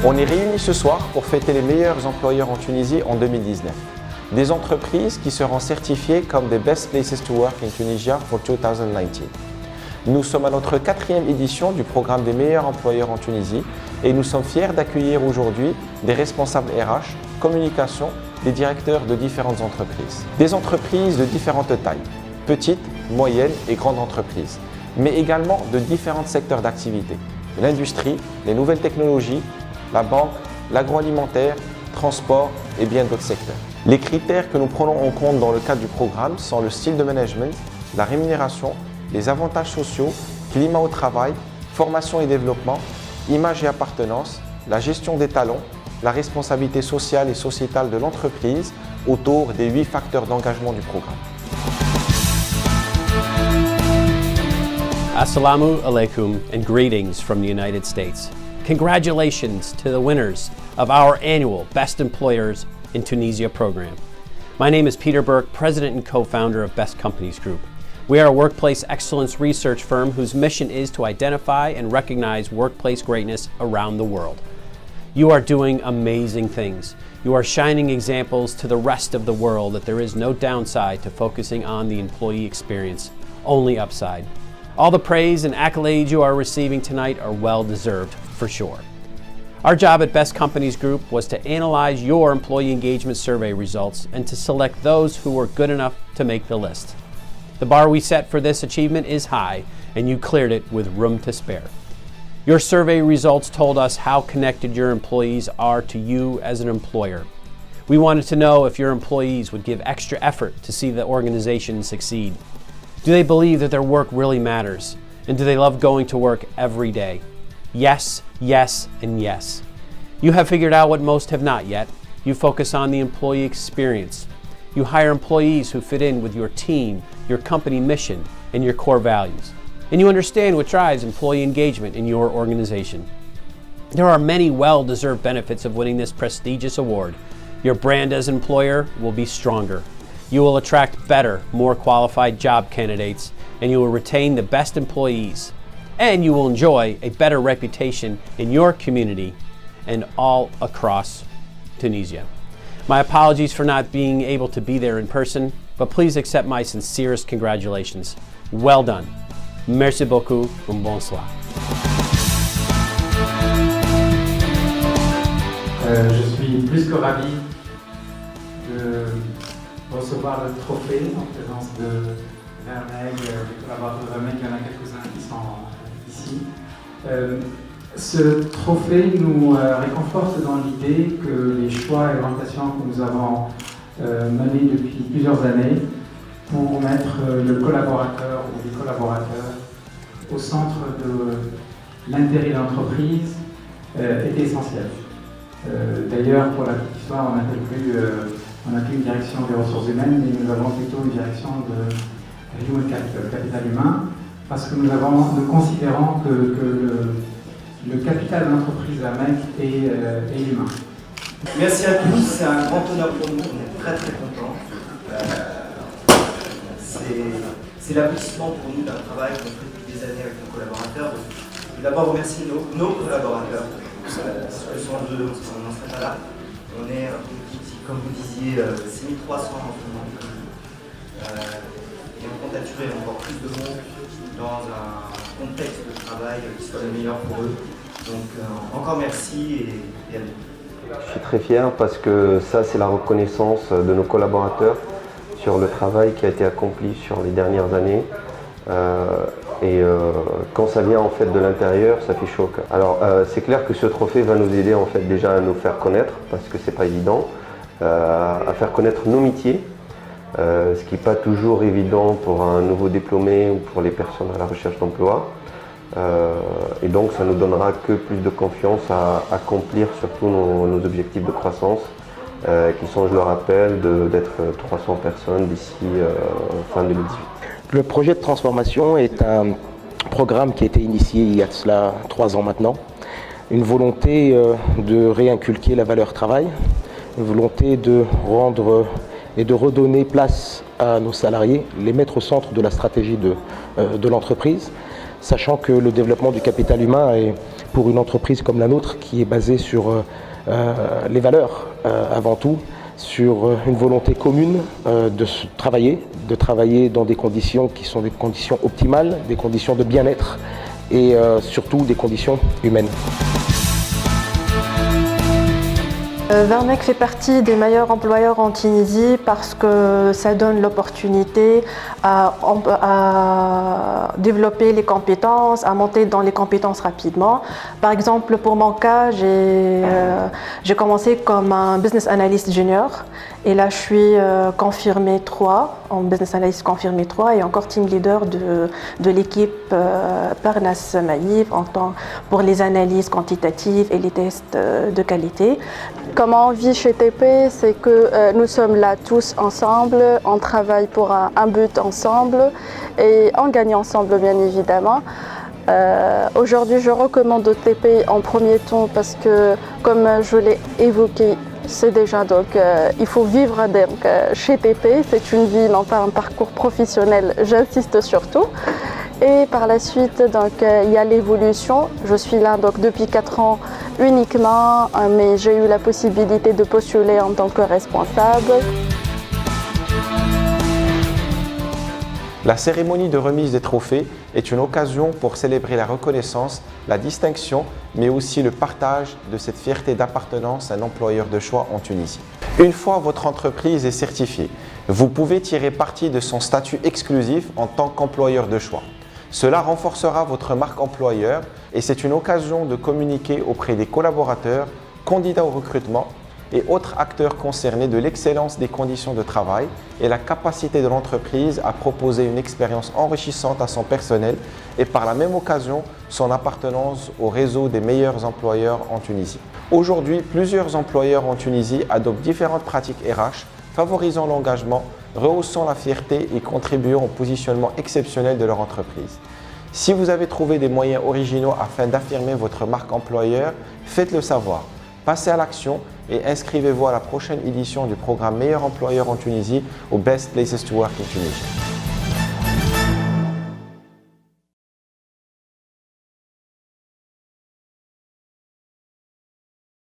On est réunis ce soir pour fêter les meilleurs employeurs en Tunisie en 2019. Des entreprises qui seront certifiées comme des Best Places to Work in Tunisia for 2019. Nous sommes à notre 4e édition du programme des meilleurs employeurs en Tunisie et nous sommes fiers d'accueillir aujourd'hui des responsables RH, communication, des directeurs de différentes entreprises. Des entreprises de différentes tailles, petites, moyennes et grandes entreprises, mais également de différents secteurs d'activité. L'industrie, les nouvelles technologies, la banque, l'agroalimentaire, transport et bien d'autres secteurs. Les critères que nous prenons en compte dans le cadre du programme sont le style de management, la rémunération, les avantages sociaux, climat au travail, formation et développement, image et appartenance, la gestion des talents, la responsabilité sociale et sociétale de l'entreprise autour des 8 facteurs d'engagement du programme. Assalamu alaikum and greetings from the United States. Congratulations to the winners of our annual Best Employers in Tunisia program. My name is Peter Burke, President and co-founder of Best Companies Group. We are a workplace excellence research firm whose mission is to identify and recognize workplace greatness around the world. You are doing amazing things. You are shining examples to the rest of the world that there is no downside to focusing on the employee experience, only upside. All the praise and accolades you are receiving tonight are well deserved, for sure. Our job at Best Companies Group was to analyze your employee engagement survey results and to select those who were good enough to make the list. The bar we set for this achievement is high, and you cleared it with room to spare. Your survey results told us how connected your employees are to you as an employer. We wanted to know if your employees would give extra effort to see the organization succeed. Do they believe that their work really matters? And do they love going to work every day? Yes, yes, and yes. You have figured out what most have not yet. You focus on the employee experience. You hire employees who fit in with your team, your company mission, and your core values. And you understand what drives employee engagement in your organization. There are many well-deserved benefits of winning this prestigious award. Your brand as an employer will be stronger. You will attract better, more qualified job candidates, and you will retain the best employees. And you will enjoy a better reputation in your community and all across Tunisia. My apologies for not being able to be there in person, but please accept my sincerest congratulations. Well done. Merci beaucoup and bonsoir. Je suis plus que ravi de recevoir le trophée en présence de Vermeil, des collaborateurs de Vermeil, il y en a quelques-uns qui sont ici. Ce trophée nous réconforte dans l'idée que les choix et orientations que nous avons menés depuis plusieurs années pour mettre le collaborateur ou les collaborateurs au centre de l'intérêt de l'entreprise est essentiel. D'ailleurs, pour la petite histoire, on n'a plus une direction des ressources humaines, mais nous avons plutôt une direction de Human Capital, capital humain, parce que nous considérons que le capital de l'entreprise AMEC est humain. Merci à tous, c'est un grand honneur pour nous, on est très contents. C'est l'aboutissement pour nous d'un travail qu'on fait depuis des années avec nos collaborateurs. Je veux d'abord remercier nos collaborateurs, ce que sont deux, on n'en serait pas là. On est, comme vous disiez, 6300 en ce moment. Et on compte attirer encore plus de monde dans un contexte de travail qui soit le meilleur pour eux. Donc encore merci et à nous. Je suis très fier parce que ça c'est la reconnaissance de nos collaborateurs sur le travail qui a été accompli sur les dernières années. Quand ça vient en fait de l'intérieur, ça fait chaud. Alors c'est clair que ce trophée va nous aider en fait déjà à nous faire connaître parce que c'est pas évident, à faire connaître nos métiers, ce qui n'est pas toujours évident pour un nouveau diplômé ou pour les personnes à la recherche d'emploi. Et donc ça nous donnera que plus de confiance à accomplir surtout nos objectifs de croissance qui sont, je le rappelle, d'être 300 personnes d'ici fin 2018. Le projet de transformation est un programme qui a été initié il y a de cela 3 ans maintenant. Une volonté de réinculquer la valeur travail, une volonté de rendre et de redonner place à nos salariés, les mettre au centre de la stratégie de l'entreprise, sachant que le développement du capital humain est pour une entreprise comme la nôtre qui est basée sur les valeurs avant tout, sur une volonté commune de travailler dans des conditions qui sont des conditions optimales, des conditions de bien-être et surtout des conditions humaines. Vernec fait partie des meilleurs employeurs en Tunisie parce que ça donne l'opportunité à développer les compétences, à monter dans les compétences rapidement. Par exemple, pour mon cas, j'ai commencé comme un business analyst junior et là je suis confirmé 3, en business analyst confirmé 3 et encore team leader de l'équipe Parnas Maïf pour les analyses quantitatives et les tests de qualité. Comment on vit chez TP, c'est que nous sommes là tous ensemble, on travaille pour un but ensemble et on gagne ensemble bien évidemment. Aujourd'hui je recommande TP en premier temps parce que comme je l'ai évoqué, c'est déjà il faut vivre chez TP, c'est une vie, non pas un parcours professionnel, j'insiste surtout. Et par la suite, il y a l'évolution. Je suis là depuis 4 ans uniquement, mais j'ai eu la possibilité de postuler en tant que responsable. La cérémonie de remise des trophées est une occasion pour célébrer la reconnaissance, la distinction, mais aussi le partage de cette fierté d'appartenance à un employeur de choix en Tunisie. Une fois votre entreprise est certifiée, vous pouvez tirer parti de son statut exclusif en tant qu'employeur de choix. Cela renforcera votre marque employeur et c'est une occasion de communiquer auprès des collaborateurs, candidats au recrutement et autres acteurs concernés de l'excellence des conditions de travail et la capacité de l'entreprise à proposer une expérience enrichissante à son personnel et par la même occasion son appartenance au réseau des meilleurs employeurs en Tunisie. Aujourd'hui, plusieurs employeurs en Tunisie adoptent différentes pratiques RH favorisant l'engagement, rehaussant la fierté et contribuant au positionnement exceptionnel de leur entreprise. Si vous avez trouvé des moyens originaux afin d'affirmer votre marque employeur, faites-le savoir. Passez à l'action et inscrivez-vous à la prochaine édition du programme Meilleur employeur en Tunisie au Best Places to Work in Tunisia.